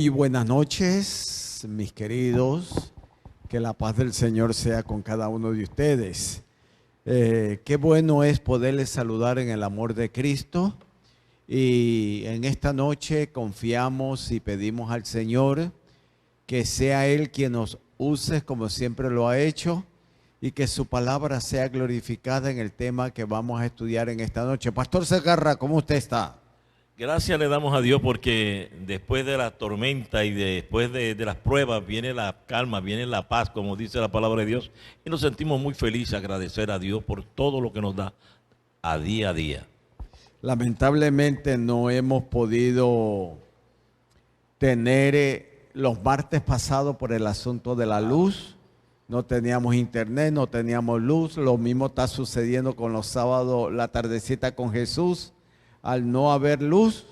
Y buenas noches, mis queridos. Que la paz del Señor sea con cada uno de ustedes. Qué bueno es poderles saludar en el amor de Cristo. Y en esta noche confiamos y pedimos al Señor que sea Él quien nos use como siempre lo ha hecho y que su palabra sea glorificada en el tema que vamos a estudiar en esta noche. Pastor Segarra, ¿cómo usted está? Gracias le damos a Dios porque después de la tormenta y después de las pruebas viene la calma, viene la paz, como dice la palabra de Dios. Y nos sentimos muy felices, agradecer a Dios por todo lo que nos da a día. Lamentablemente no hemos podido tener los martes pasados por el asunto de la luz. No teníamos internet, no teníamos luz. Lo mismo está sucediendo con los sábados, la tardecita con Jesús. Al no haber luz,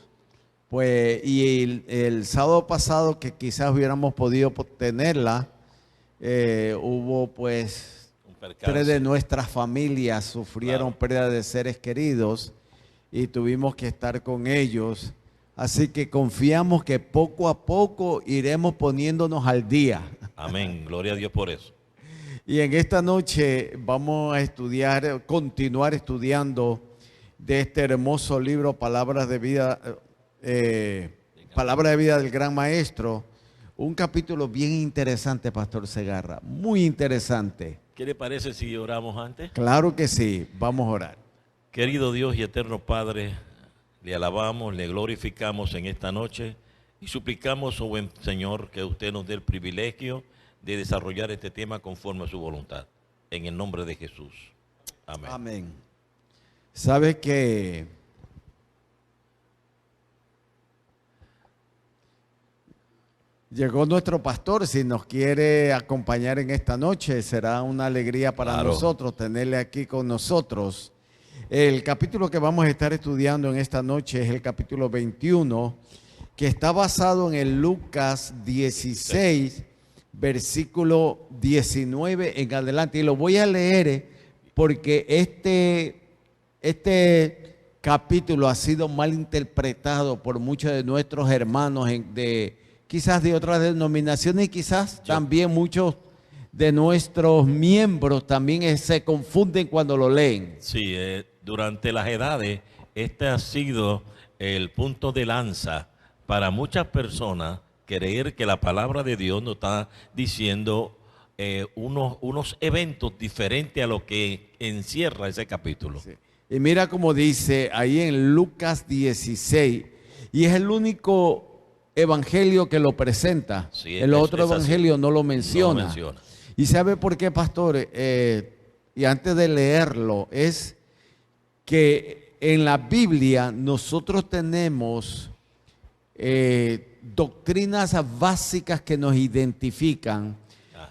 pues, y el sábado pasado que quizás hubiéramos podido tenerla, hubo pues 3 de nuestras familias sufrieron pérdida de seres queridos y tuvimos que estar con ellos. Así que confiamos que poco a poco iremos poniéndonos al día. Amén, gloria a Dios por eso. Y en esta noche vamos a estudiar, continuar estudiando de este hermoso libro, Palabras de Vida, Palabra de Vida del Gran Maestro. Un capítulo bien interesante, Pastor Segarra, muy interesante. ¿Qué le parece si oramos antes? Claro que sí, vamos a orar. Querido Dios y eterno Padre, le alabamos, le glorificamos en esta noche y suplicamos, oh buen Señor, que usted nos dé el privilegio de desarrollar este tema conforme a su voluntad. En el nombre de Jesús. Amén. Amén. Sabe que llegó nuestro pastor. Si nos quiere acompañar en esta noche, será una alegría para nosotros tenerle aquí con nosotros. El capítulo que vamos a estar estudiando en esta noche es el capítulo 21, que está basado en el Lucas 16, versículo 19 en adelante. Y lo voy a leer porque este capítulo ha sido mal interpretado por muchos de nuestros hermanos quizás de otras denominaciones y quizás también muchos de nuestros miembros también se confunden cuando lo leen. Sí, durante las edades este ha sido el punto de lanza para muchas personas creer que la palabra de Dios nos está diciendo unos eventos diferentes a lo que encierra ese capítulo. Sí. Y mira cómo dice ahí en Lucas 16, y es el único evangelio que lo presenta. Sí, el otro evangelio no lo menciona. No menciona. ¿Y sabe por qué, pastor? Y antes de leerlo, es que en la Biblia nosotros tenemos doctrinas básicas que nos identifican,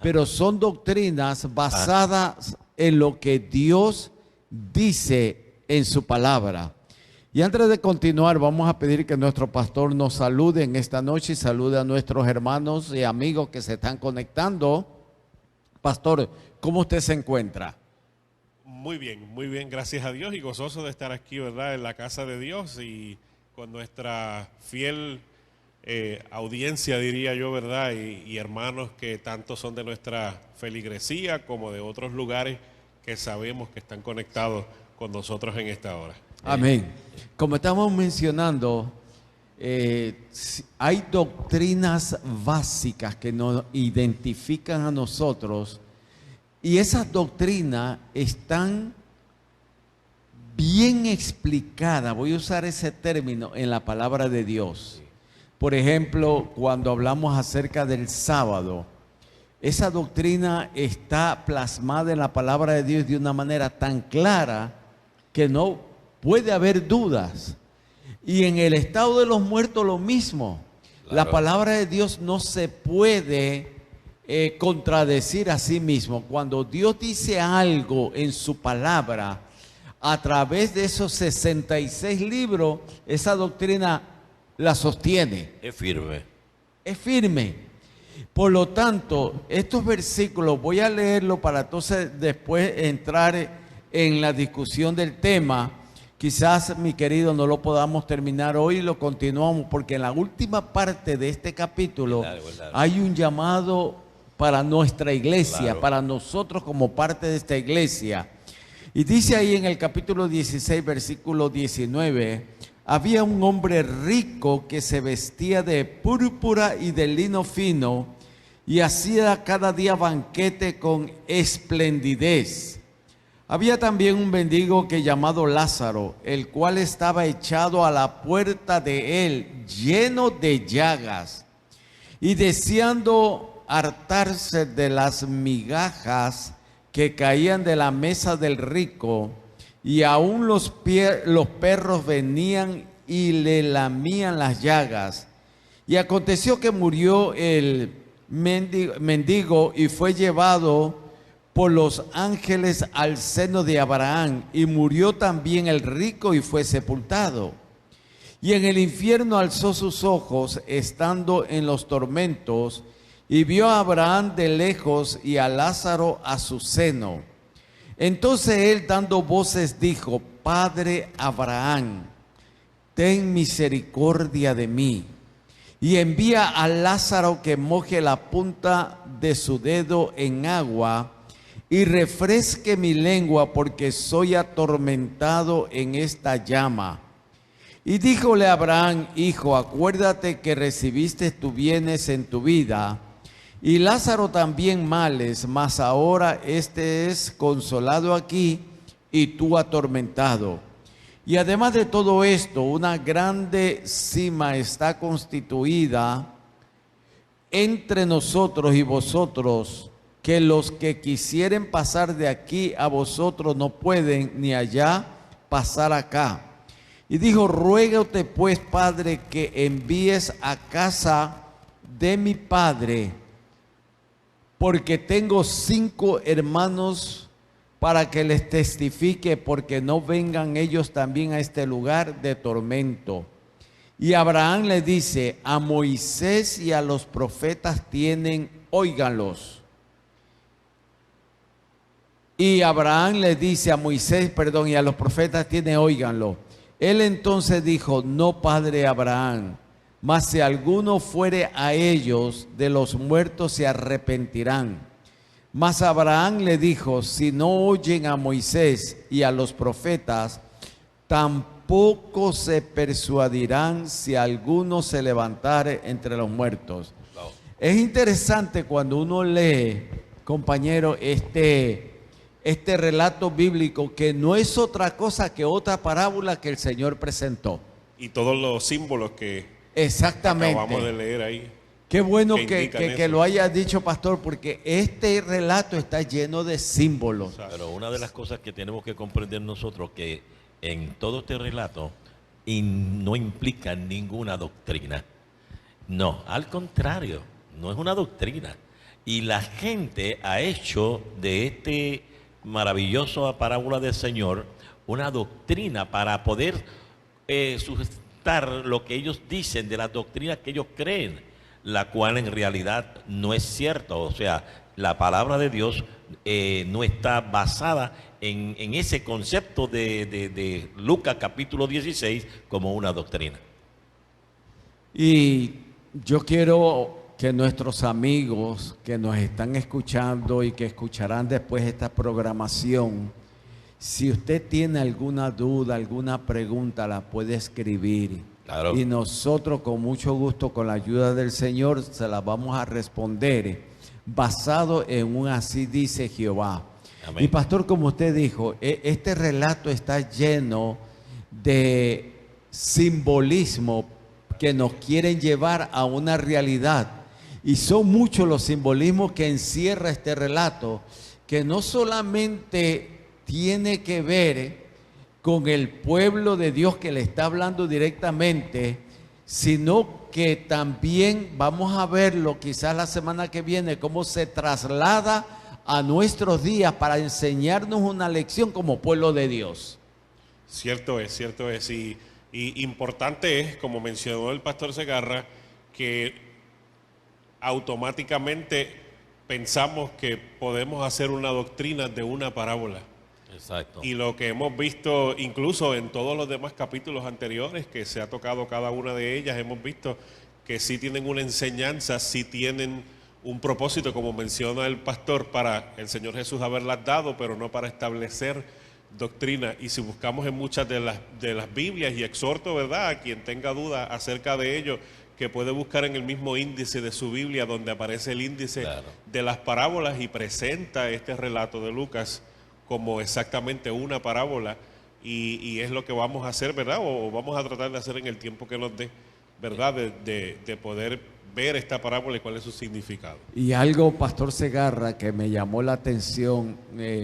pero son doctrinas basadas en lo que Dios dice en su palabra. Y antes de continuar, vamos a pedir que nuestro pastor nos salude en esta noche y salude a nuestros hermanos y amigos que se están conectando. Pastor, ¿cómo usted se encuentra? Muy bien, gracias a Dios y gozoso de estar aquí, ¿verdad?, en la casa de Dios y con nuestra fiel audiencia, diría yo, ¿verdad?, y hermanos que tanto son de nuestra feligresía como de otros lugares que sabemos que están conectados con nosotros en esta hora. Amén. Como estamos mencionando, hay doctrinas básicas que nos identifican a nosotros y esas doctrinas están bien explicadas, voy a usar ese término, en la palabra de Dios. Por ejemplo, cuando hablamos acerca del sábado, esa doctrina está plasmada en la palabra de Dios de una manera tan clara que no puede haber dudas. Y en el estado de los muertos lo mismo. Claro. La palabra de Dios no se puede contradecir a sí mismo. Cuando Dios dice algo en su palabra, a través de esos 66 libros, esa doctrina la sostiene. Es firme. Es firme. Por lo tanto, estos versículos voy a leerlos para entonces después entrar en la discusión del tema. Quizás, mi querido, no lo podamos terminar hoy, lo continuamos, porque en la última parte de este capítulo hay un llamado para nuestra iglesia, para nosotros como parte de esta iglesia. Y dice ahí en el capítulo 16, versículo 19, había un hombre rico que se vestía de púrpura y de lino fino y hacía cada día banquete con esplendidez. Había también un mendigo que llamado Lázaro, el cual estaba echado a la puerta de él, lleno de llagas, y deseando hartarse de las migajas que caían de la mesa del rico, y aún los perros venían y le lamían las llagas. Y aconteció que murió el mendigo y fue llevado por los ángeles al seno de Abraham, y murió también el rico y fue sepultado. Y en el infierno alzó sus ojos, estando en los tormentos, y vio a Abraham de lejos y a Lázaro a su seno. Entonces él, dando voces, dijo: Padre Abraham, ten misericordia de mí, y envía a Lázaro que moje la punta de su dedo en agua y refresque mi lengua, porque soy atormentado en esta llama. Y díjole Abraham: Hijo, acuérdate que recibiste tus bienes en tu vida, y Lázaro también males, mas ahora este es consolado aquí y tú atormentado. Y además de todo esto, una grande cima está constituida entre nosotros y vosotros, que los que quisieren pasar de aquí a vosotros no pueden, ni allá pasar acá. Y dijo: ruégate pues, Padre, que envíes a casa de mi padre, porque tengo 5 hermanos, para que les testifique, porque no vengan ellos también a este lugar de tormento. Y Abraham le dice: a Moisés y a los profetas tienen, óiganlos. Y Abraham le dice a Moisés, y a los profetas tiene, óiganlo. Él entonces dijo: no, padre Abraham, mas si alguno fuere a ellos de los muertos se arrepentirán. Mas Abraham le dijo: si no oyen a Moisés y a los profetas, tampoco se persuadirán si alguno se levantare entre los muertos. Es interesante cuando uno lee, compañero, este relato bíblico, que no es otra cosa que otra parábola que el Señor presentó. Y todos los símbolos que exactamente acabamos de leer ahí. Qué bueno que lo haya dicho, pastor, porque este relato está lleno de símbolos. Pero una de las cosas que tenemos que comprender nosotros, que en todo este relato no implica ninguna doctrina. No, al contrario, no es una doctrina. Y la gente ha hecho de este maravilloso parábola del Señor una doctrina para poder sustentar lo que ellos dicen de la doctrina que ellos creen, la cual en realidad no es cierto. O sea, la palabra de Dios no está basada en ese concepto de Lucas capítulo 16 como una doctrina. Y yo quiero que nuestros amigos que nos están escuchando y que escucharán después esta programación, si usted tiene alguna duda, alguna pregunta, la puede escribir. Claro. Y nosotros con mucho gusto, con la ayuda del Señor, se la vamos a responder basado en un así dice Jehová. Amén. Y pastor, como usted dijo, este relato está lleno de simbolismo que nos quieren llevar a una realidad. Y son muchos los simbolismos que encierra este relato, que no solamente tiene que ver con el pueblo de Dios que le está hablando directamente, sino que también vamos a verlo quizás la semana que viene, cómo se traslada a nuestros días para enseñarnos una lección como pueblo de Dios. Cierto es. Y importante es, como mencionó el pastor Segarra, que automáticamente pensamos que podemos hacer una doctrina de una parábola. Exacto. Y lo que hemos visto incluso en todos los demás capítulos anteriores que se ha tocado cada una de ellas, hemos visto que sí tienen una enseñanza, sí tienen un propósito, como menciona el pastor, para el Señor Jesús haberlas dado, pero no para establecer doctrina. Y si buscamos en muchas de las Biblias, y exhorto, ¿verdad?, a quien tenga duda acerca de ello, que puede buscar en el mismo índice de su Biblia, donde aparece el índice de las parábolas, y presenta este relato de Lucas como exactamente una parábola, y es lo que vamos a hacer, ¿verdad?, o vamos a tratar de hacer en el tiempo que nos dé, ¿verdad?, de poder ver esta parábola y cuál es su significado. Y algo, Pastor Segarra, que me llamó la atención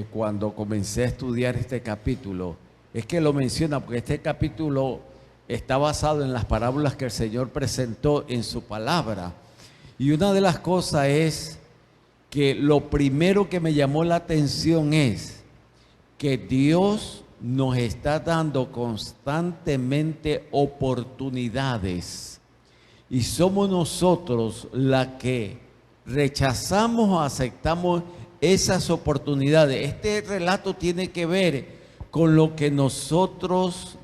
cuando comencé a estudiar este capítulo, es que lo menciona, porque este capítulo está basado en las parábolas que el Señor presentó en su palabra. Y una de las cosas es que lo primero que me llamó la atención es que Dios nos está dando constantemente oportunidades, y somos nosotros las que rechazamos o aceptamos esas oportunidades. Este relato tiene que ver con lo que nosotros,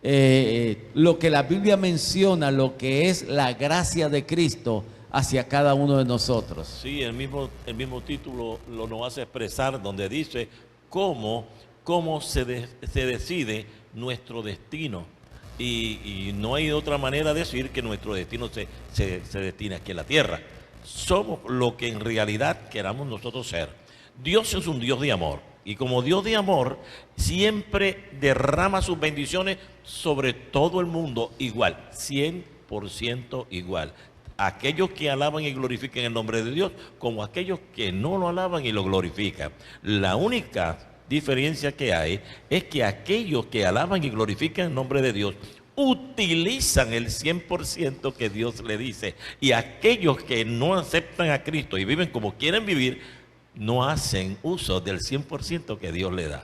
lo que la Biblia menciona, lo que es la gracia de Cristo hacia cada uno de nosotros. Sí, el mismo título nos hace expresar, donde dice cómo se decide nuestro destino. Y no hay otra manera de decir que nuestro destino se destina aquí en la tierra. Somos lo que en realidad queramos nosotros ser. Dios es un Dios de amor, y como Dios de amor siempre derrama sus bendiciones sobre todo el mundo igual, 100% igual. Aquellos que alaban y glorifican el nombre de Dios, como aquellos que no lo alaban y lo glorifican. La única diferencia que hay es que aquellos que alaban y glorifican el nombre de Dios utilizan el 100% que Dios le dice, y aquellos que no aceptan a Cristo y viven como quieren vivir, no hacen uso del 100% que Dios le da.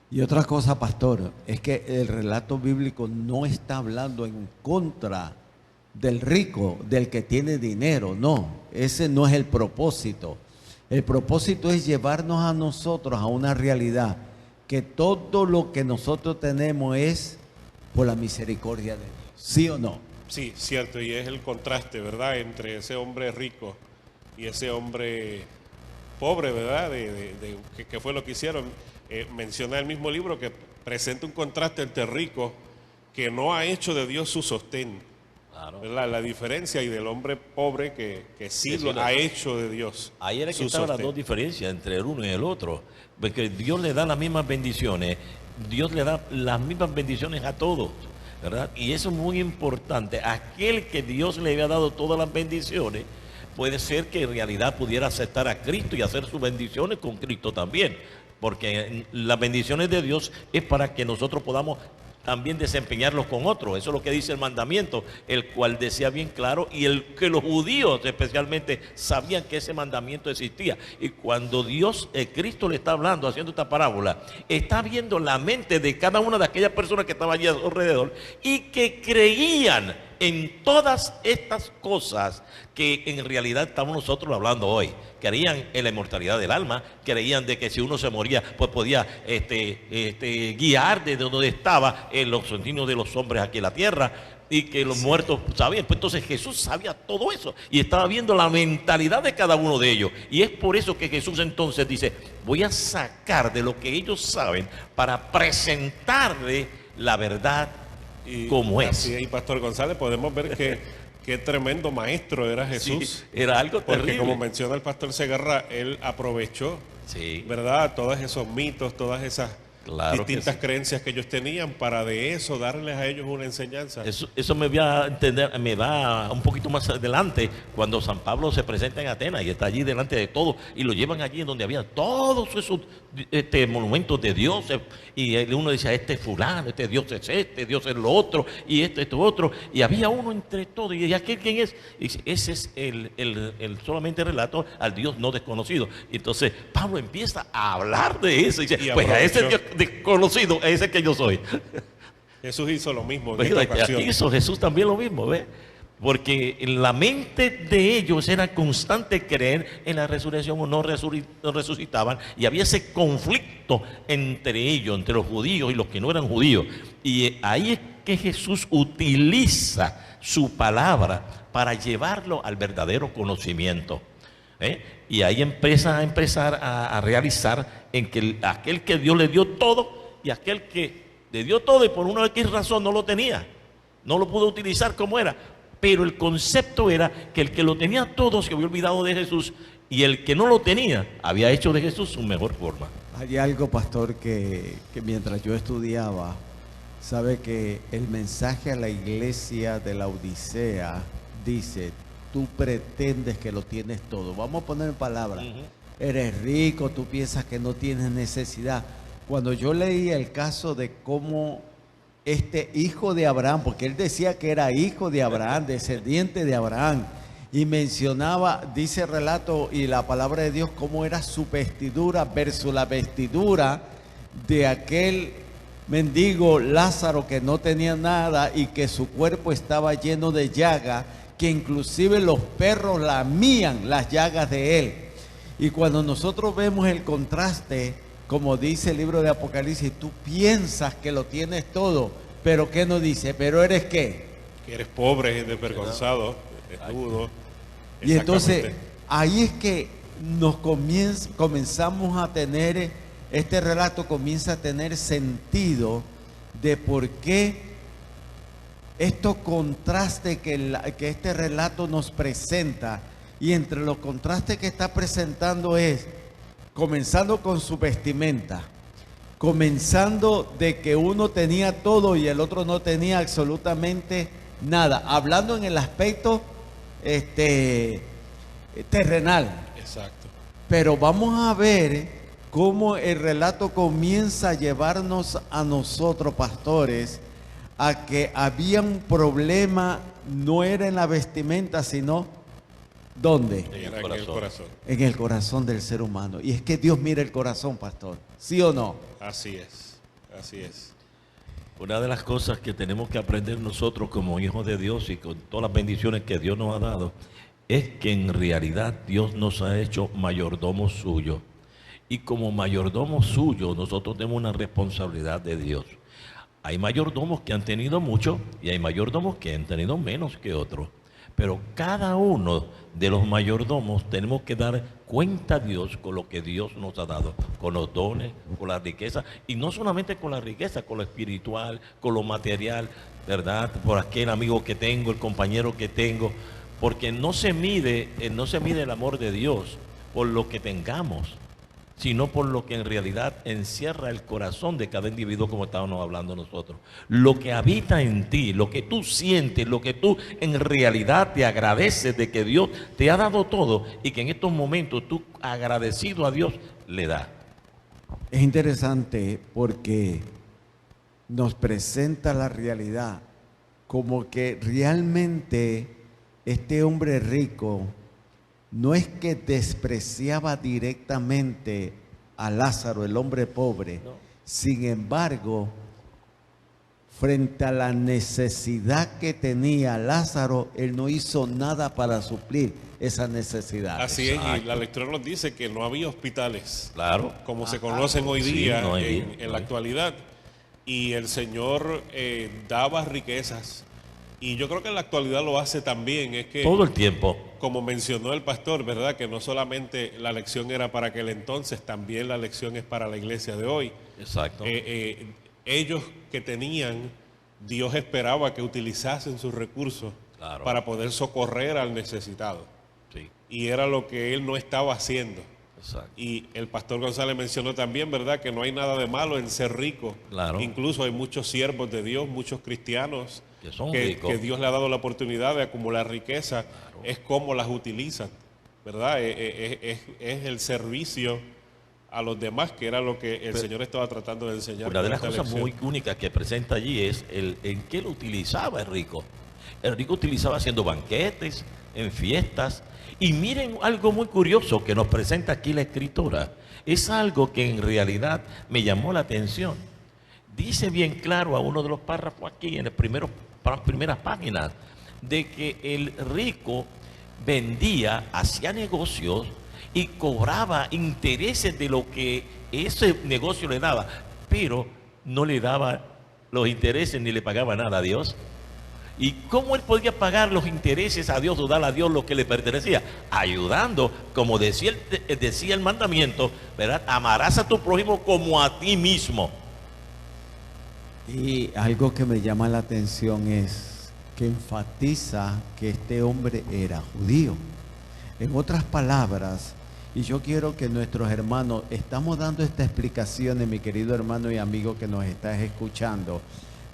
Y otra cosa, pastor, es que el relato bíblico no está hablando en contra del rico, del que tiene dinero. No, ese no es el propósito. El propósito es llevarnos a nosotros a una realidad, que todo lo que nosotros tenemos es por la misericordia de Dios. ¿Sí o no? Sí, cierto, y es el contraste, ¿verdad?, entre ese hombre rico y ese hombre pobre, ¿verdad?, que fue lo que hicieron. Menciona el mismo libro que presenta un contraste entre rico, que no ha hecho de Dios su sostén, claro, ¿verdad?, la diferencia, y del hombre pobre que sí lo ha hecho de Dios. Ahí era que estaban las dos diferencias entre el uno y el otro, porque Dios le da las mismas bendiciones, Dios le da las mismas bendiciones a todos, ¿verdad? Y eso es muy importante. Aquel que Dios le había dado todas las bendiciones, puede ser que en realidad pudiera aceptar a Cristo y hacer sus bendiciones con Cristo también, porque las bendiciones de Dios es para que nosotros podamos también desempeñarlos con otros. Eso es lo que dice el mandamiento, el cual decía bien claro, y el que los judíos especialmente sabían que ese mandamiento existía. Y cuando Dios, Cristo le está hablando, haciendo esta parábola, está viendo la mente de cada una de aquellas personas que estaban allí alrededor y que creían en todas estas cosas que en realidad estamos nosotros hablando hoy. Creían en la inmortalidad del alma, creían de que si uno se moría, pues podía guiar desde donde estaba en los destinos de los hombres aquí en la tierra, y que los muertos sabían. Pues entonces Jesús sabía todo eso y estaba viendo la mentalidad de cada uno de ellos, y es por eso que Jesús entonces dice: voy a sacar de lo que ellos saben para presentarle la verdad como es. Y Pastor González, podemos ver que qué tremendo maestro era Jesús. Sí, era algo terrible. Porque como menciona el pastor Segarra, él aprovechó, ¿verdad?, todos esos mitos, todas esas distintas creencias que ellos tenían, para de eso darles a ellos una enseñanza. Eso me va a entender, me va un poquito más adelante, cuando San Pablo se presenta en Atenas y está allí delante de todos, y lo llevan allí en donde había todos esos monumentos de dioses, y uno decía: este es fulano, este Dios es este, Dios es lo otro, y esto otro, y había uno entre todos, y aquel quién es, y dice: ese es el solamente relato al Dios no desconocido. Y entonces Pablo empieza a hablar de eso, y dice: pues a ese Dios desconocido, ese que yo soy. Jesús hizo lo mismo en Aquí esta ocasión. hizo Jesús también lo mismo, ¿ves? Porque en la mente de ellos era constante creer en la resurrección o no resucitaban, y había ese conflicto entre ellos, entre los judíos y los que no eran judíos. Y ahí es que Jesús utiliza su palabra para llevarlo al verdadero conocimiento. Y ahí empieza a realizar en que aquel que Dios le dio todo y aquel que le dio todo y por una X razón no lo tenía, no lo pudo utilizar como era. Pero el concepto era que el que lo tenía todo se había olvidado de Jesús, y el que no lo tenía había hecho de Jesús su mejor forma. Hay algo, pastor, que mientras yo estudiaba, sabe que el mensaje a la iglesia de la Odisea dice: tú pretendes que lo tienes todo. Vamos a poner en palabras. Eres rico, tú piensas que no tienes necesidad. Cuando yo leí el caso de cómo este hijo de Abraham, porque él decía que era hijo de Abraham, descendiente de Abraham, y mencionaba, dice el relato y la palabra de Dios, cómo era su vestidura versus la vestidura de aquel mendigo Lázaro que no tenía nada y que su cuerpo estaba lleno de llagas, que inclusive los perros lamían las llagas de él. Y cuando nosotros vemos el contraste, como dice el libro de Apocalipsis, tú piensas que lo tienes todo, pero ¿qué nos dice? ¿Pero eres qué? Que eres pobre, desvergonzado, desnudo. Y entonces ahí es que nos comenzamos a tener, este relato comienza a tener sentido de por qué estos contrastes que este relato nos presenta. Y entre los contrastes que está presentando es, comenzando con su vestimenta, comenzando de que uno tenía todo y el otro no tenía absolutamente nada, hablando en el aspecto terrenal. Exacto. Pero vamos a ver cómo el relato comienza a llevarnos a nosotros, pastores, a que había un problema, no era en la vestimenta, sino ¿dónde? En el corazón. En el corazón del ser humano. Y es que Dios mira el corazón, pastor. ¿Sí o no? Así es, así es. Una de las cosas que tenemos que aprender nosotros como hijos de Dios y con todas las bendiciones que Dios nos ha dado, es que en realidad Dios nos ha hecho mayordomos suyos. Y como mayordomos suyos, nosotros tenemos una responsabilidad de Dios. Hay mayordomos que han tenido mucho y hay mayordomos que han tenido menos que otros. Pero cada uno de los mayordomos tenemos que dar cuenta a Dios con lo que Dios nos ha dado, con los dones, con la riqueza, y no solamente con la riqueza, con lo espiritual, con lo material, ¿verdad? Por aquel amigo que tengo, el compañero que tengo, porque no se mide el amor de Dios por lo que tengamos, sino por lo que en realidad encierra el corazón de cada individuo, como estábamos hablando nosotros. Lo que habita en ti, lo que tú sientes, lo que tú en realidad te agradeces de que Dios te ha dado todo y que en estos momentos tú, agradecido a Dios, le das. Es interesante porque nos presenta la realidad como que realmente este hombre rico no es que despreciaba directamente a Lázaro, el hombre pobre. No. Sin embargo, frente a la necesidad que tenía Lázaro, él no hizo nada para suplir esa necesidad. Así es, y la lectura nos dice que no había hospitales, claro, como se conocen hoy día, sí, no en la actualidad. Y el Señor daba riquezas. Y yo creo que en la actualidad lo hace también. Es que todo el tiempo, como mencionó el pastor, ¿verdad? Que no solamente la lección era para aquel entonces, también la lección es para la iglesia de hoy. Exacto. Ellos que tenían, Dios esperaba que utilizasen sus recursos, claro, para poder socorrer al necesitado. Sí. Y era lo que él no estaba haciendo. Exacto. Y el pastor González mencionó también, ¿verdad?, que no hay nada de malo en ser rico. Claro. Incluso hay muchos siervos de Dios, muchos cristianos que Dios le ha dado la oportunidad de acumular riqueza. Claro. Es cómo las utilizan, ¿verdad? Es el servicio a los demás, que era lo que el Señor estaba tratando de enseñar. Una de las cosas muy únicas que presenta allí es en qué lo utilizaba el rico. El rico utilizaba haciendo banquetes, en fiestas. Y miren algo muy curioso que nos presenta aquí la Escritura. Es algo que en realidad me llamó la atención. Dice bien claro a uno de los párrafos aquí, en las primeras páginas, de que el rico vendía, hacía negocios y cobraba intereses de lo que ese negocio le daba, pero no le daba los intereses ni le pagaba nada a Dios. ¿Y cómo él podía pagar los intereses a Dios o dar a Dios lo que le pertenecía? Ayudando, como decía el mandamiento, ¿verdad? Amarás a tu prójimo como a ti mismo. Y algo que me llama la atención es que enfatiza que este hombre era judío. En otras palabras, y yo quiero que nuestros hermanos, estamos dando esta explicación, mi querido hermano y amigo que nos estás escuchando,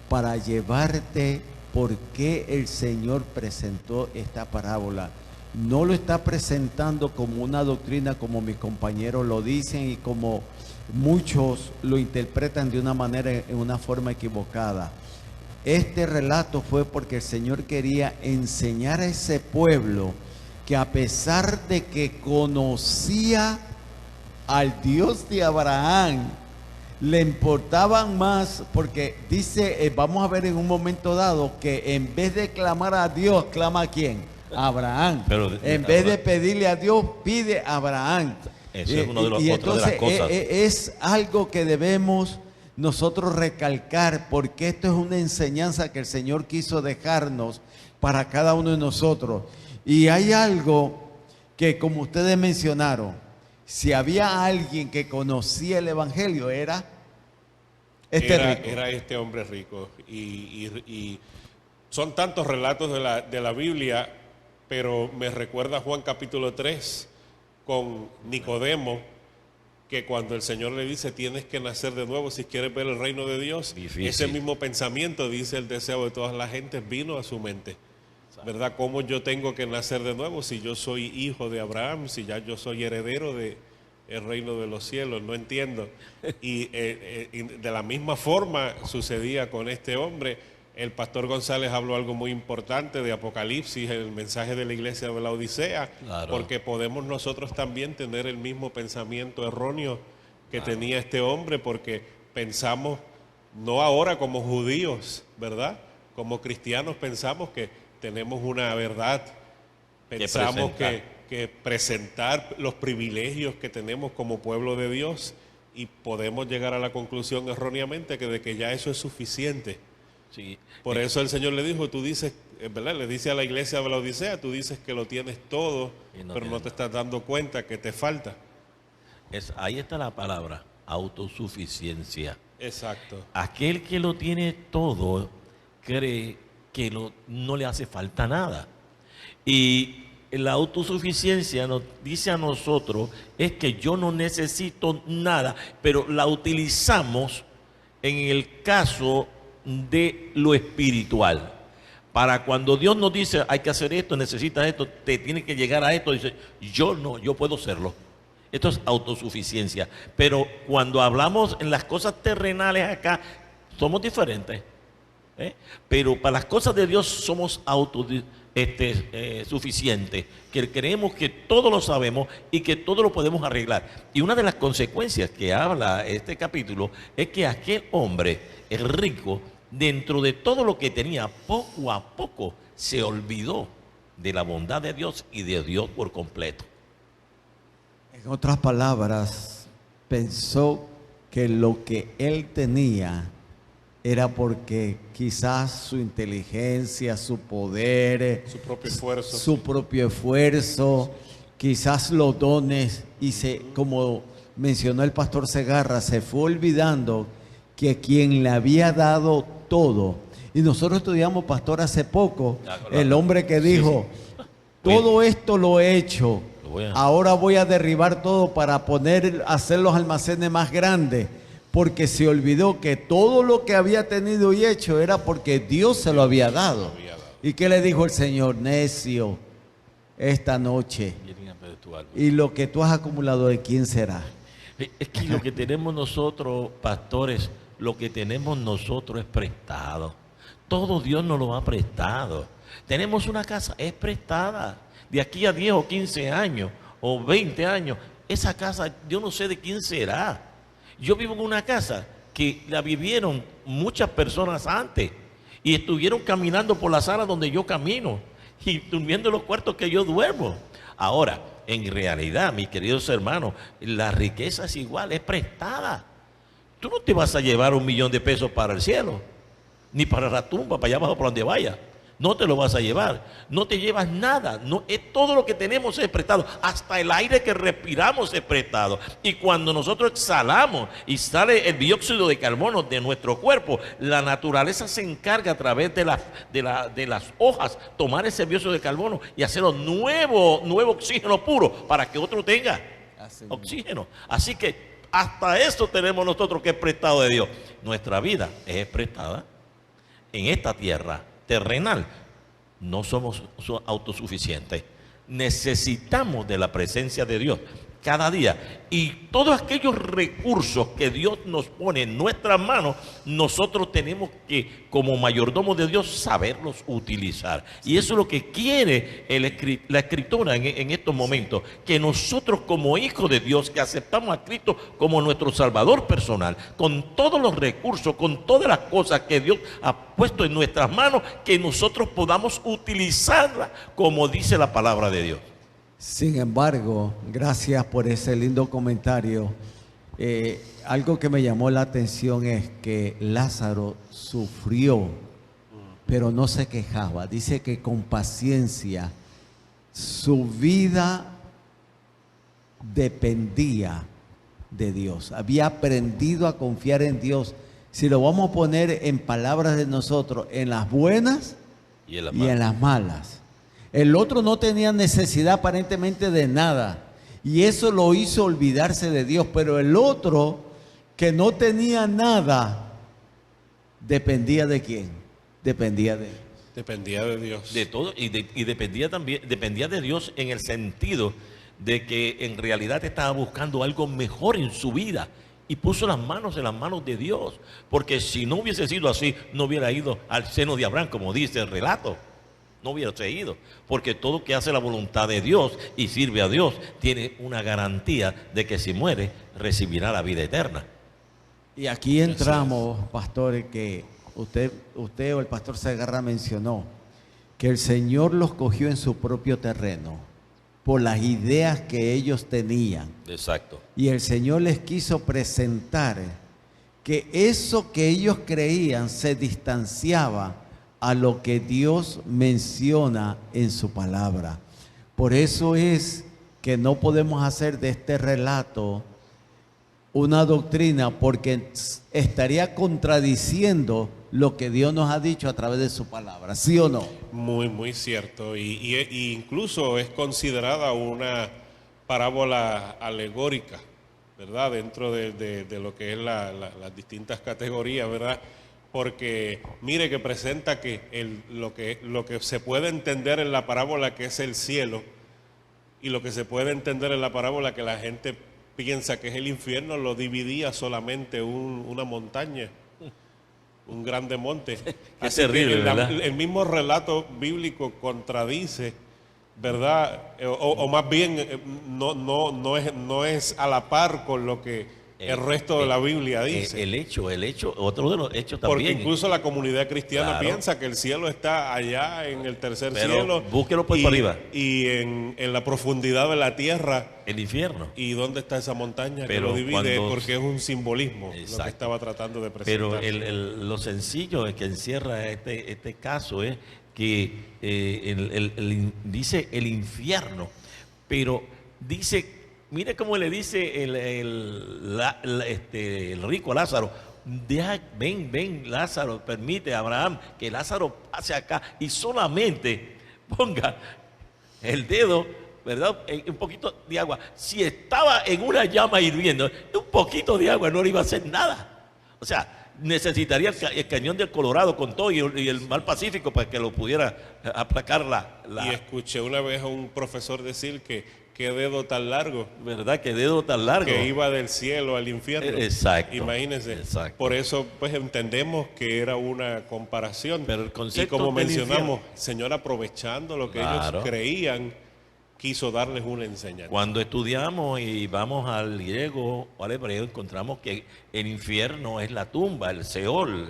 para llevarte por qué el Señor presentó esta parábola. No lo está presentando como una doctrina como mis compañeros lo dicen y como muchos lo interpretan de una manera, en una forma equivocada. Este relato fue porque el Señor quería enseñar a ese pueblo que a pesar de que conocía al Dios de Abraham, le importaban más, porque dice, vamos a ver en un momento dado, que en vez de clamar a Dios, ¿clama a quién? A Abraham. Pero en vez de pedirle a Dios, pide a Abraham. Eso es uno de los otros de las cosas. Es algo que debemos nosotros recalcar, porque esto es una enseñanza que el Señor quiso dejarnos para cada uno de nosotros. Y hay algo que, como ustedes mencionaron, si había alguien que conocía el Evangelio, era rico. Era este hombre rico. Y son tantos relatos de la Biblia, pero me recuerda Juan capítulo 3 con Nicodemo, que cuando el Señor le dice tienes que nacer de nuevo si quieres ver el reino de Dios, difícil. Ese mismo pensamiento, dice el deseo de todas las gentes, vino a su mente. ¿Verdad? ¿Cómo yo tengo que nacer de nuevo si yo soy hijo de Abraham, si ya yo soy heredero del reino de los cielos? No entiendo. Y de la misma forma sucedía con este hombre. El pastor González habló algo muy importante de Apocalipsis, el mensaje de la iglesia de la Odisea, claro. Porque podemos nosotros también tener el mismo pensamiento erróneo que tenía este hombre, porque pensamos, no ahora como judíos, ¿verdad? Como cristianos pensamos que tenemos una verdad, pensamos que presentar los privilegios que tenemos como pueblo de Dios, y podemos llegar a la conclusión erróneamente de que ya eso es suficiente. Sí. Por eso el Señor le dijo, tú dices, ¿verdad? Le dice a la iglesia de la Odisea, tú dices que lo tienes todo, pero no te estás dando cuenta que te falta. Ahí está la palabra, autosuficiencia. Exacto. Aquel que lo tiene todo cree que no le hace falta nada. Y la autosuficiencia nos dice a nosotros es que yo no necesito nada, pero la utilizamos en el caso de lo espiritual. Para cuando Dios nos dice hay que hacer esto, necesitas esto, te tiene que llegar a esto, dice yo no, yo puedo hacerlo. Esto es autosuficiencia. Pero cuando hablamos en las cosas terrenales acá, somos diferentes. Pero para las cosas de Dios somos suficientes, que creemos que todo lo sabemos y que todo lo podemos arreglar. Y una de las consecuencias que habla este capítulo es que aquel hombre, el rico, dentro de todo lo que tenía, poco a poco se olvidó de la bondad de Dios y de Dios por completo. En otras palabras, pensó que lo que él tenía era porque quizás su inteligencia, su poder, su propio esfuerzo, quizás los dones, y como mencionó el pastor Segarra, se fue olvidando que quien le había dado todo. Y nosotros estudiamos, pastor, hace poco, el hombre que dijo, todo esto lo he hecho, ahora voy a derribar todo para hacer los almacenes más grandes. Porque se olvidó que todo lo que había tenido y hecho era porque Dios se lo había dado. ¿Y qué le dijo el Señor? Necio, esta noche, y lo que tú has acumulado, ¿de quién será? Es que lo que tenemos nosotros, pastores, lo que tenemos nosotros es prestado. Todo Dios nos lo ha prestado. Tenemos una casa, es prestada. De aquí a 10 o 15 años, o 20 años, esa casa, yo no sé de quién será. Yo vivo en una casa que la vivieron muchas personas antes Y estuvieron caminando por la sala donde yo camino y durmiendo en los cuartos que yo duermo. Ahora, en realidad, mis queridos hermanos, la riqueza es igual, es prestada. Tú no te vas a llevar $1.000.000 para el cielo, ni para la tumba, para allá abajo, para donde vaya. No te lo vas a llevar, no te llevas nada, no, es todo lo que tenemos es prestado, hasta el aire que respiramos es prestado. Y cuando nosotros exhalamos y sale el dióxido de carbono de nuestro cuerpo, la naturaleza se encarga a través de las hojas tomar ese dióxido de carbono y hacerlo nuevo oxígeno puro para que otro tenga oxígeno. Así que hasta eso tenemos nosotros que es prestado de Dios. Nuestra vida es prestada en esta tierra terrenal. No somos autosuficientes. Necesitamos de la presencia de Dios cada día. Y todos aquellos recursos que Dios nos pone en nuestras manos, nosotros tenemos que, como mayordomos de Dios, saberlos utilizar. Y eso es lo que quiere la Escritura en estos momentos, que nosotros como hijos de Dios, que aceptamos a Cristo como nuestro Salvador personal, con todos los recursos, con todas las cosas que Dios ha puesto en nuestras manos, que nosotros podamos utilizarlas como dice la palabra de Dios. Sin embargo, gracias por ese lindo comentario. Algo que me llamó la atención es que Lázaro sufrió, pero no se quejaba. Dice que con paciencia su vida dependía de Dios. Había aprendido a confiar en Dios. Si lo vamos a poner en palabras de nosotros, en las buenas y en las malas. El otro no tenía necesidad aparentemente de nada y eso lo hizo olvidarse de Dios, pero el otro que no tenía nada dependía ¿de quién? Dependía de Dios. Dependía de Dios. De todo y dependía también, dependía de Dios en el sentido de que en realidad estaba buscando algo mejor en su vida y puso las manos en las manos de Dios, porque si no hubiese sido así, no hubiera ido al seno de Abraham, como dice el relato. No hubiera ido, porque todo que hace la voluntad de Dios y sirve a Dios tiene una garantía de que si muere recibirá la vida eterna. Y aquí entramos, pastor, que usted o el pastor Segarra mencionó que el Señor los cogió en su propio terreno por las ideas que ellos tenían. Exacto. Y el Señor les quiso presentar que eso que ellos creían se distanciaba a lo que Dios menciona en su palabra. Por eso es que no podemos hacer de este relato una doctrina, porque estaría contradiciendo lo que Dios nos ha dicho a través de su palabra, ¿sí o no? Muy, muy cierto. Y incluso es considerada una parábola alegórica, ¿verdad? Dentro de lo que es las distintas categorías, ¿verdad? Porque mire que presenta que lo que se puede entender en la parábola, que es el cielo, y lo que se puede entender en la parábola que la gente piensa que es el infierno, lo dividía solamente una montaña, un grande monte. Es terrible, ¿verdad? El mismo relato bíblico contradice, ¿verdad? O más bien no es a la par con lo que el resto de la Biblia dice. El hecho, otro de los hechos también. Porque incluso la comunidad cristiana piensa que el cielo está allá en el tercer cielo. Búsquelo por arriba. Y en la profundidad de la tierra. El infierno. ¿Y dónde está esa montaña que lo divide? Porque es un simbolismo. Exacto. Lo que estaba tratando de presentar. Pero lo sencillo es que encierra este caso es que dice el infierno, pero dice... Mire cómo le dice el rico a Lázaro: ven Lázaro, permite a Abraham que Lázaro pase acá y solamente ponga el dedo, ¿verdad? Un poquito de agua. Si estaba en una llama hirviendo, un poquito de agua no le iba a hacer nada. O sea, necesitaría el cañón del Colorado con todo y el mar Pacífico para que lo pudiera aplacar Y escuché una vez a un profesor decir que qué dedo tan largo. ¿Verdad? Qué dedo tan largo. Que iba del cielo al infierno. Exacto. Imagínense. Exacto. Por eso pues entendemos que era una comparación. Pero el concepto y como del mencionamos, infierno, Señor, aprovechando lo que claro, ellos creían quiso darles una enseñanza. Cuando estudiamos y vamos al griego o al hebreo, encontramos que el infierno es la tumba, el Seol,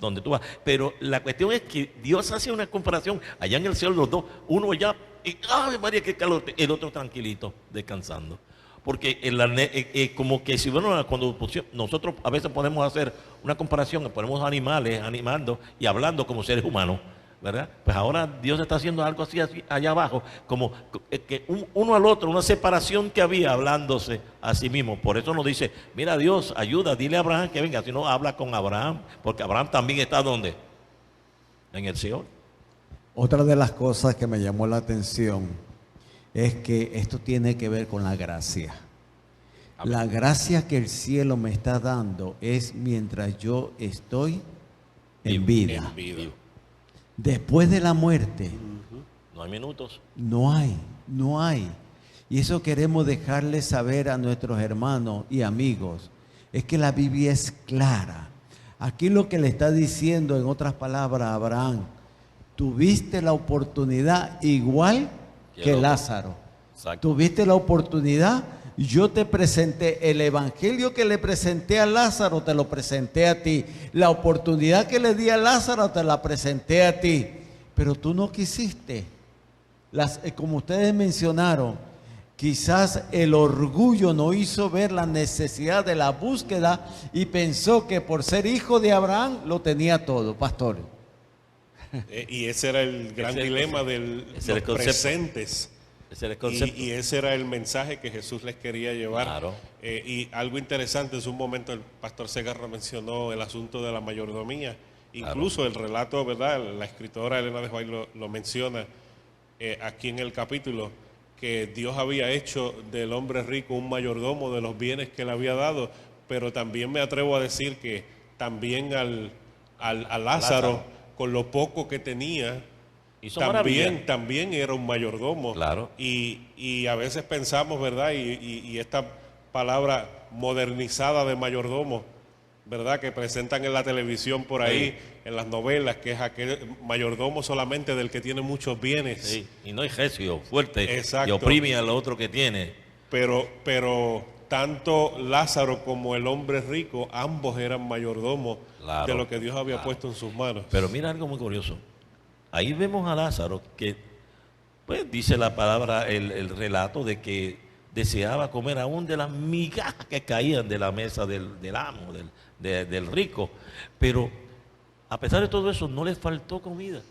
donde tú vas. Pero la cuestión es que Dios hace una comparación. Allá en el Seol los dos, uno ya, y, ¡ay María, qué calor! El otro tranquilito, descansando. Porque como que si bueno, cuando nosotros a veces podemos hacer una comparación, ponemos animales animando y hablando como seres humanos, ¿verdad? Pues ahora Dios está haciendo algo así allá abajo, como que uno al otro, una separación que había hablándose a sí mismo. Por eso nos dice, mira Dios, ayuda, dile a Abraham que venga, si no habla con Abraham, porque Abraham también está ¿dónde? En el Seol. Otra de las cosas que me llamó la atención es que esto tiene que ver con la gracia. Amén. La gracia que el cielo me está dando es mientras yo estoy en vida. En vida. Después de la muerte, No hay minutos. no hay. Y eso queremos dejarles saber a nuestros hermanos y amigos, es que la Biblia es clara. Aquí lo que le está diciendo, en otras palabras, a Abraham, tuviste la oportunidad igual que Lázaro. Exacto. Tuviste la oportunidad, yo te presenté el evangelio que le presenté a Lázaro, te lo presenté a ti. La oportunidad que le di a Lázaro, te la presenté a ti. Pero tú no quisiste. Como ustedes mencionaron, quizás el orgullo no hizo ver la necesidad de la búsqueda y pensó que por ser hijo de Abraham lo tenía todo, pastor. Y ese era el gran dilema de los presentes. Ese era el concepto. Y ese era el mensaje que Jesús les quería llevar. Claro. Y algo interesante, en un momento el pastor Segarra mencionó el asunto de la mayordomía. Incluso el relato, ¿verdad? La escritora Elena de White lo menciona aquí en el capítulo, que Dios había hecho del hombre rico un mayordomo de los bienes que le había dado, pero también me atrevo a decir que también a Lázaro, con lo poco que tenía, también era un mayordomo. Claro. Y a veces pensamos, ¿verdad? Y esta palabra modernizada de mayordomo, ¿verdad? Que presentan en la televisión por ahí, en las novelas, que es aquel mayordomo solamente del que tiene muchos bienes. Sí, y no hay recio fuerte. Exacto. Y oprime al otro que tiene. Pero tanto Lázaro como el hombre rico, ambos eran mayordomos de lo que Dios había puesto en sus manos. Pero mira algo muy curioso. Ahí vemos a Lázaro que, pues dice la palabra, el relato de que deseaba comer aún de las migajas que caían de la mesa del amo, del rico. Pero a pesar de todo eso, no le faltó comida.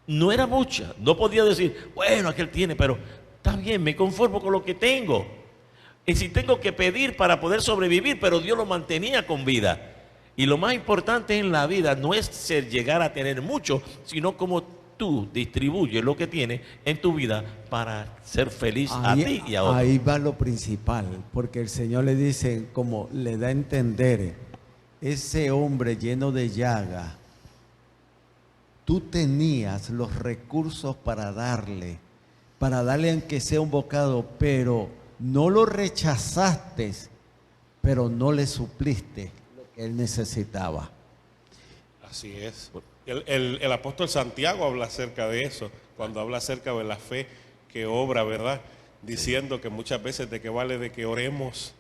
No era mucha. No podía decir, bueno, aquel tiene, pero está bien, me conformo con lo que tengo. Y si tengo que pedir para poder sobrevivir, pero Dios lo mantenía con vida. Y lo más importante en la vida no es llegar a tener mucho, sino como tú distribuyes lo que tienes en tu vida para ser feliz a ti y a otros. Ahí va lo principal, porque el Señor le dice, como le da a entender, ese hombre lleno de llaga, tú tenías los recursos para darle aunque sea un bocado, pero no lo rechazaste, pero no le supliste lo que él necesitaba. Así es. El apóstol Santiago habla acerca de eso, cuando habla acerca de la fe que obra, ¿verdad? Diciendo que muchas veces de que vale de que oremos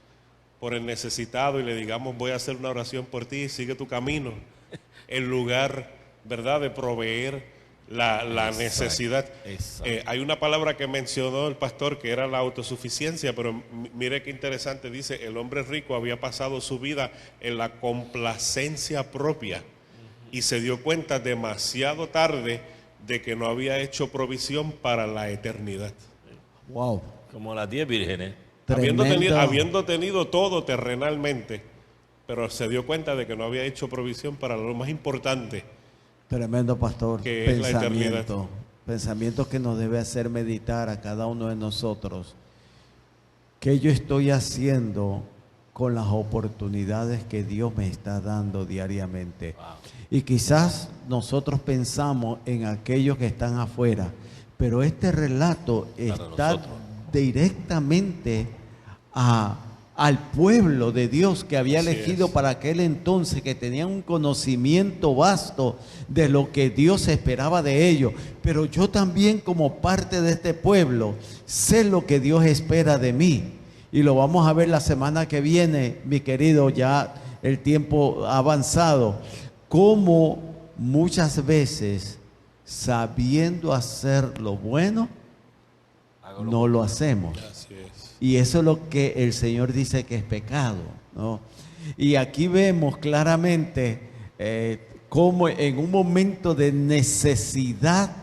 por el necesitado y le digamos voy a hacer una oración por ti y sigue tu camino, en lugar, ¿verdad?, de proveer la necesidad. Hay una palabra que mencionó el pastor que era la autosuficiencia, pero mire qué interesante, dice, el hombre rico había pasado su vida en la complacencia propia y se dio cuenta demasiado tarde de que no había hecho provisión para la eternidad. Wow. Como las 10 vírgenes. Habiendo tenido todo terrenalmente, pero se dio cuenta de que no había hecho provisión para lo más importante. Tremendo, pastor. Que es la eternidad. Pensamiento que nos debe hacer meditar a cada uno de nosotros. ¿Qué yo estoy haciendo con las oportunidades que Dios me está dando diariamente? Wow. Y quizás nosotros pensamos en aquellos que están afuera, pero este relato está directamente a al pueblo de Dios que había Así elegido es. para aquel entonces, que tenían un conocimiento vasto de lo que Dios esperaba de ellos. Pero yo también, como parte de este pueblo, sé lo que Dios espera de mí. Y lo vamos a ver la semana que viene, mi querido, ya el tiempo ha avanzado, cómo muchas veces, sabiendo hacer lo bueno, no lo hacemos. Así es. Y eso es lo que el Señor dice que es pecado, ¿no? Y aquí vemos claramente cómo en un momento de necesidad,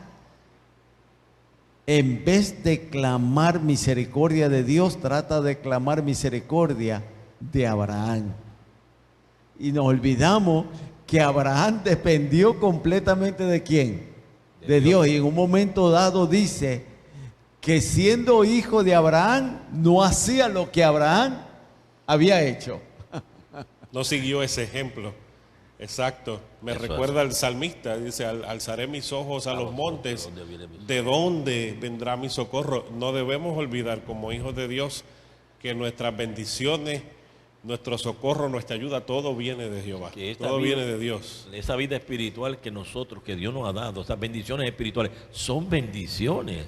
en vez de clamar misericordia de Dios, trata de clamar misericordia de Abraham. Y nos olvidamos que Abraham dependió completamente ¿de quién? De Dios. Y en un momento dado dice que siendo hijo de Abraham, no hacía lo que Abraham había hecho. No siguió ese ejemplo. Exacto. Me Eso recuerda al salmista, dice, alzaré mis ojos a los montes, ¿de dónde vendrá mi socorro? No debemos olvidar como hijos de Dios que nuestras bendiciones, nuestro socorro, nuestra ayuda, todo viene de Jehová, Que esta todo vida- viene de Dios. Esa vida espiritual que nosotros, que Dios nos ha dado, esas bendiciones espirituales, son bendiciones.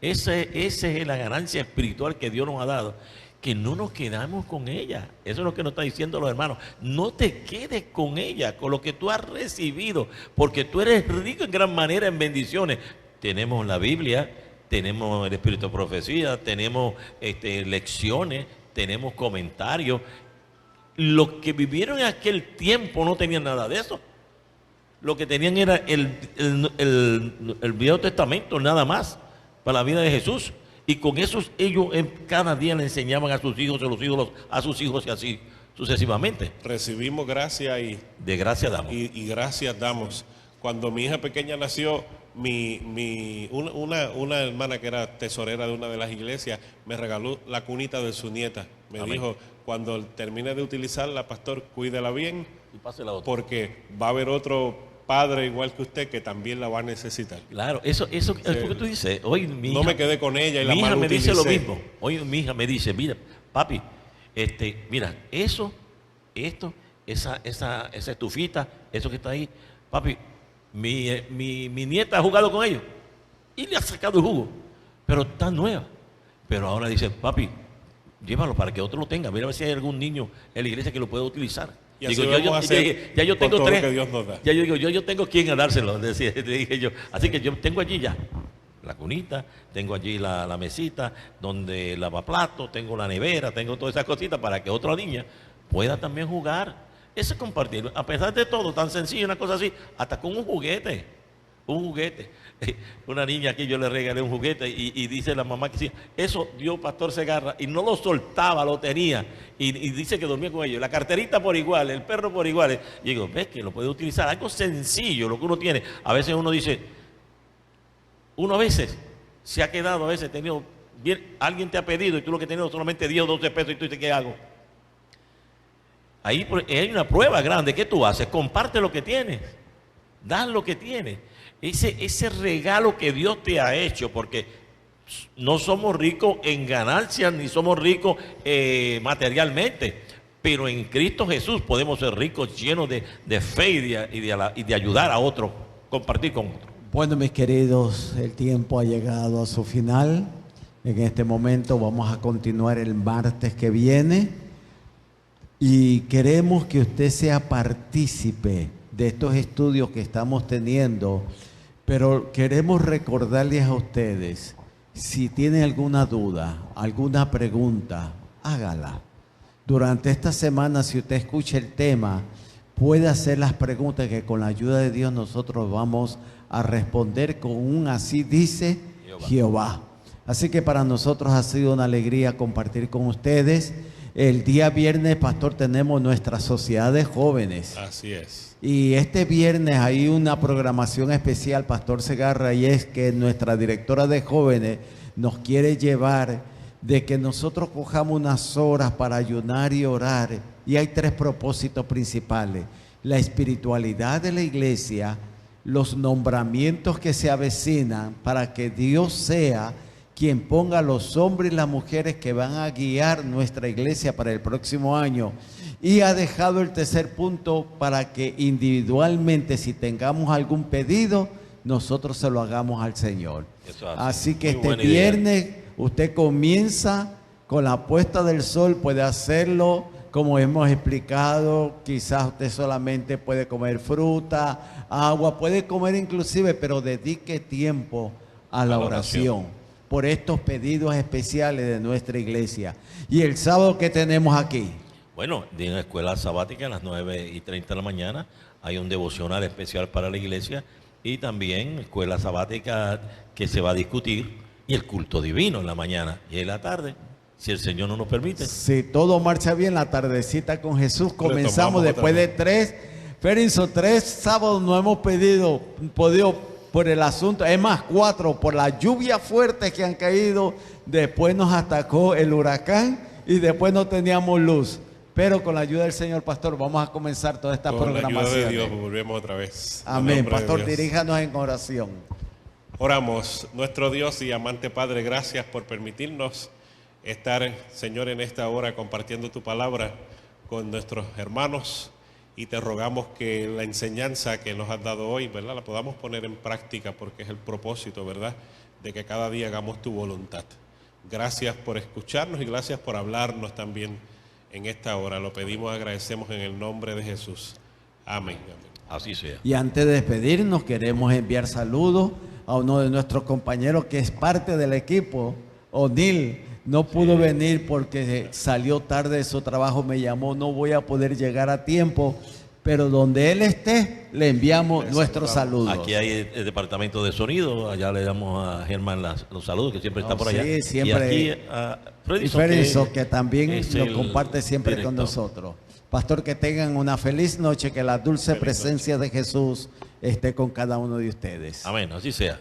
Esa es la ganancia espiritual que Dios nos ha dado, que no nos quedamos con ella. Eso es lo que nos está diciendo los hermanos. No te quedes con ella, con lo que tú has recibido, porque tú eres rico en gran manera en bendiciones. Tenemos la Biblia, tenemos el Espíritu de Profecía, tenemos lecciones, tenemos comentarios. Los que vivieron en aquel tiempo no tenían nada de eso. Lo que tenían era el Viejo Testamento, nada más, para la vida de Jesús. Y con eso ellos cada día le enseñaban a sus hijos, a sus hijos y así sucesivamente. Recibimos gracia y De gracia damos. y gracias damos. Cuando mi hija pequeña nació, una hermana que era tesorera de una de las iglesias me regaló la cunita de su nieta. Me Amén. dijo, cuando termine de utilizarla, pastor, cuídela bien, Y pase la otra. porque va a haber otro padre igual que usted que también la va a necesitar. Claro, eso es lo que tú dices. Hoy mi No hija, me quedé con ella y la mi hija mal me dice lo utilicé. mismo. Hoy mi hija me dice, mira, papi, mira, esa estufita, eso que está ahí, papi, mi nieta ha jugado con ellos y le ha sacado el jugo, pero está nueva. Pero ahora dice, papi, llévalo para que otro lo tenga. Mira a ver si hay algún niño en la iglesia que lo pueda utilizar. Y así vamos a hacer ya yo con tengo todo lo tres. que Dios nos da. Ya yo digo, yo tengo quien a dárselo, le dije yo. Así que yo tengo allí ya la cunita, tengo allí la mesita donde lavaplatos, tengo la nevera, tengo todas esas cositas para que otra niña pueda también jugar. Eso es compartir. A pesar de todo, tan sencillo, una cosa así, hasta con un juguete. Un juguete. Una niña aquí yo le regalé un juguete y dice la mamá que sí, eso dio Pastor Segarra y no lo soltaba, lo tenía y dice que dormía con ellos. La carterita por igual, el perro por igual. Y digo, ves que lo puede utilizar, algo sencillo, lo que uno tiene. A veces uno dice, uno a veces se ha quedado, a veces tenido, bien, alguien te ha pedido y tú lo que tienes solamente 10 o 12 pesos y tú dices, ¿qué hago? Ahí hay una prueba grande. ¿Qué tú haces? Comparte lo que tienes. Das lo que tienes. Ese regalo que Dios te ha hecho, porque no somos ricos en ganancias ni somos ricos materialmente, pero en Cristo Jesús podemos ser ricos, llenos de fe y de ayudar a otros, compartir con otros. Bueno, mis queridos, el tiempo ha llegado a su final. En este momento vamos a continuar el martes que viene y queremos que usted sea partícipe de estos estudios que estamos teniendo, pero queremos recordarles a ustedes, si tienen alguna duda, alguna pregunta, hágala. Durante esta semana, si usted escucha el tema, puede hacer las preguntas que con la ayuda de Dios nosotros vamos a responder con un así dice Jehová. Así que para nosotros ha sido una alegría compartir con ustedes. El día viernes, pastor, tenemos nuestra sociedad de jóvenes. Así es. Y este viernes hay una programación especial, Pastor Segarra, y es que nuestra directora de jóvenes nos quiere llevar de que nosotros cojamos unas horas para ayunar y orar. Y hay 3 propósitos principales: la espiritualidad de la iglesia, los nombramientos que se avecinan para que Dios sea quien ponga a los hombres y las mujeres que van a guiar nuestra iglesia para el próximo año. Y ha dejado el tercer punto para que individualmente, si tengamos algún pedido, nosotros se lo hagamos al Señor. Así que este viernes usted comienza con la puesta del sol, puede hacerlo como hemos explicado. Quizás usted solamente puede comer fruta, agua, puede comer inclusive, pero dedique tiempo a la oración por estos pedidos especiales de nuestra iglesia. Y el sábado, ¿qué tenemos aquí? Bueno, en la escuela sabática a las 9:30 de la mañana hay un devocional especial para la iglesia, y también escuela sabática que se va a discutir, y el culto divino en la mañana y en la tarde, si el Señor no nos permite. Si todo marcha bien, la tardecita con Jesús comenzamos después de 3 sábados no hemos podido por el asunto, es más 4, por las lluvias fuertes que han caído. Después nos atacó el huracán y después no teníamos luz. Pero con la ayuda del Señor Pastor vamos a comenzar toda esta programación. Con la ayuda de Dios volvemos otra vez. Amén. Pastor, diríjanos en oración. Oramos. Nuestro Dios y amante Padre, gracias por permitirnos estar, Señor, en esta hora compartiendo tu palabra con nuestros hermanos, y te rogamos que la enseñanza que nos has dado hoy, ¿verdad?, la podamos poner en práctica, porque es el propósito, ¿verdad?, de que cada día hagamos tu voluntad. Gracias por escucharnos y gracias por hablarnos también en esta hora. Lo pedimos, agradecemos en el nombre de Jesús. Amén. Así sea. Y antes de despedirnos, queremos enviar saludos a uno de nuestros compañeros que es parte del equipo, O'Neill. No pudo venir porque salió tarde de su trabajo, me llamó, no voy a poder llegar a tiempo, pero donde él esté, le enviamos nuestros saludos. Aquí hay el departamento de sonido, allá le damos a Germán los saludos, que siempre está por allá. Sí, siempre. Y aquí a Fredison, que también lo comparte siempre director con nosotros. Pastor, que tengan una feliz noche, que la dulce presencia de Jesús esté con cada uno de ustedes. Amén, así sea.